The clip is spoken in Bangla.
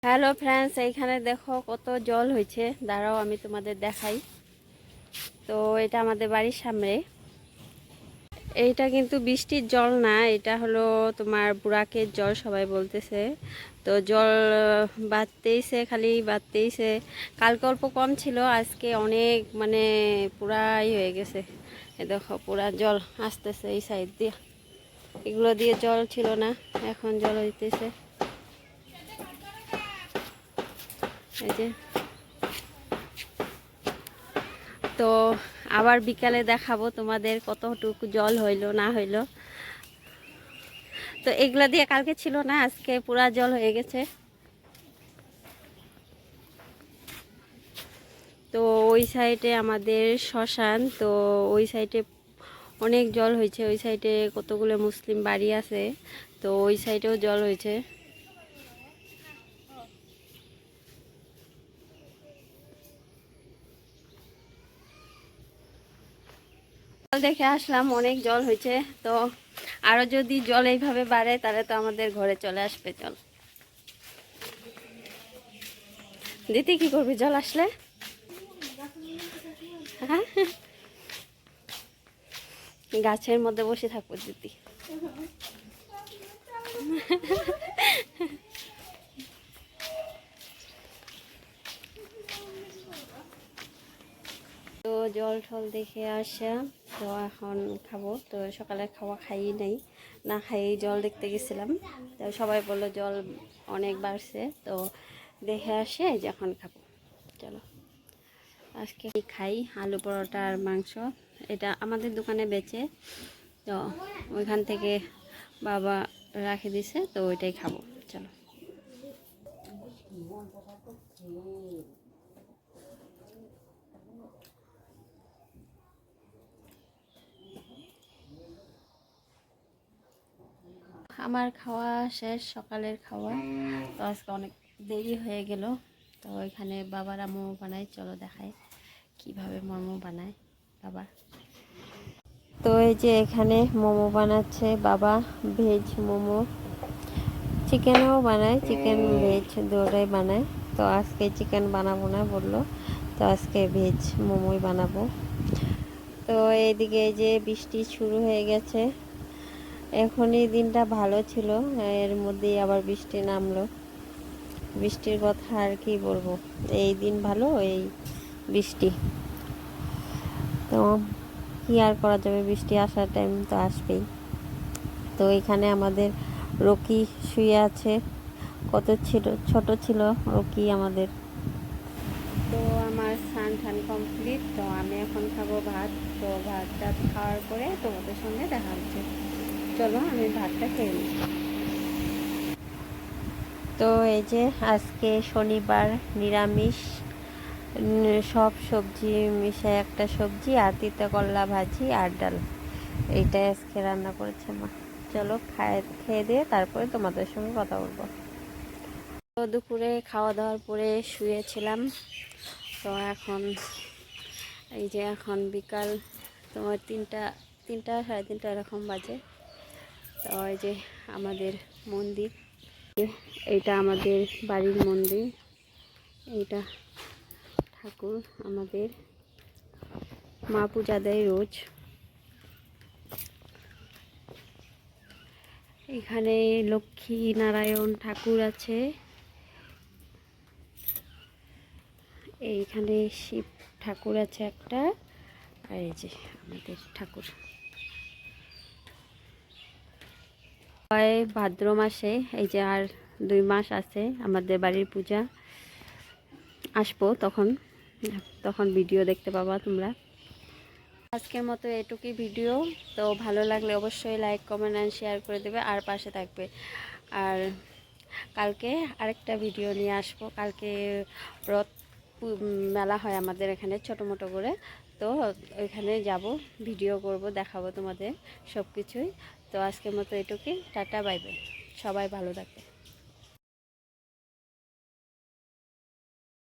হ্যালো ফ্রেন্ডস, এইখানে দেখো কত জল হয়েছে। দাঁড়াও আমি তোমাদের দেখাই। তো এটা আমাদের বাড়ির সামনে। এইটা কিন্তু বৃষ্টির জল না, এটা হলো তোমার বুড়াকের জল সবাই বলতেছে। তো জল বাড়তেইছে, খালি বাড়তেইছে। কালকে অল্প কম ছিল, আজকে অনেক মানে পুরাই হয়ে গেছে। এ দেখো পুরা জল আসতেছে এই সাইড দিয়ে। এগুলো দিয়ে জল ছিল না, এখন জল হইতেছে। এই যে, তো আবার বিকালে দেখাবো তোমাদের কতটুকু জল হইলো না হইলো। তো এগুলা দিয়ে কালকে ছিল না, আজকে পুরা জল হয়ে গেছে। তো ওই সাইডে আমাদের শ্মশান, তো ওই সাইডে অনেক জল হয়েছে। ওই সাইডে কতগুলো মুসলিম বাড়ি আছে, তো ওই সাইডেও জল হয়েছে। দেখে আসলাম, অনেক জল হয়েছে। তো আরো যদি জল এইভাবে বাড়ে তাহলে তো আমাদের ঘরে চলে আসবে জল। দিদি কি করবি জল আসলে? হ্যাঁ, গাছের মধ্যে বসে থাকবো দিদি। তো জল ঠল দেখে আসা, তো এখন খাবো। তো সকালে খাওয়া খাই নাই, না খাই জল দেখতে গেছিলাম। তো সবাই বললো জল অনেক বাড়ছে, তো দেখে আসে যখন খাবো। চলো আজকে খাই আলু পরোটা আর মাংস। এটা আমাদের দোকানে বেচে, তো ওইখান থেকে বাবা রাখে দিছে, তো ওইটাই খাবো। চলো। আমার খাওয়া শেষ, সকালের খাওয়া। তো আজকে অনেক দেরি হয়ে গেল। তো এখানে বাবারা মোমো বানায়, চলো দেখায় কিভাবে মোমো বানায় বাবা। তো এই যে এখানে মোমো বানাচ্ছে বাবা, ভেজ মোমো। চিকেনও বানায়, চিকেন ভেজ দুটোই বানায়। তো আজকে চিকেন বানাবো না বললো, তো আজকে ভেজ মোমোই বানাবো। তো এইদিকে এই যে বৃষ্টি শুরু হয়ে গেছে। এখনই দিনটা ভালো ছিল, এর মধ্যেই আবার বৃষ্টি নামলো। বৃষ্টির কথা আর কি বলবো, এই দিন ভালো, এই বৃষ্টি। তো কি আর করা যাবে, বৃষ্টি আসার টাইম তো আসবেই। তো এখানে আমাদের রকি শুয়ে আছে, কত ছোট ছিল রকি আমাদের। তো আমার স্নান টান কমপ্লিট, তো আমি এখন খাবো ভাত। তো ভাতটা খাওয়ার পরে তোমাদের সঙ্গে দেখা হচ্ছে। চলো আমি ভাতটা খেয়ে নিই। তো এই যে আজকে শনিবার, নিরামিষ, সব সবজি মিশে একটা সবজি আর তিতা করলা ভাজি আর ডাল, এইটাই আজকে রান্না করেছে মা। চলো খেয়ে দিয়ে তারপরে তোমাদের সঙ্গে কথা বলবো। তো দুপুরে খাওয়া দাওয়ার পরে শুয়েছিলাম। তো এখন এই যে এখন বিকাল তোমার তিনটা সাড়ে তিনটা এরকম বাজে। তো এই যে আমাদের মন্দির, এইটা আমাদের বাড়ির মন্দির। এইটা ঠাকুর আমাদের, মা পূজা দেয় রোজ। এখানে লক্ষ্মী নারায়ণ ঠাকুর আছে, এইখানে শিব ঠাকুর আছে একটা, আর এই যে আমাদের ঠাকুর। ভাদ্র মাসে, এই যে আর 2 মাস আছে আমাদের বাড়ির পূজা, আসবো তখন তখন ভিডিও দেখতে পাবা তোমরা। আজকের মতো এটুকুই ভিডিও। তো ভালো লাগলে অবশ্যই লাইক কমেন্ট অ্যান্ড শেয়ার করে দেবে আর পাশে থাকবে। আর কালকে আরেকটা ভিডিও নিয়ে আসবো। কালকে রথ মেলা হয় আমাদের এখানে ছোটো মোটো করে, তো ওইখানে যাব, ভিডিও করব, দেখাবো তোমাদের সব কিছুই। তো আজকের মতো এটুকুই, টাটা বাই বাই, সবাই ভালো থাকবে।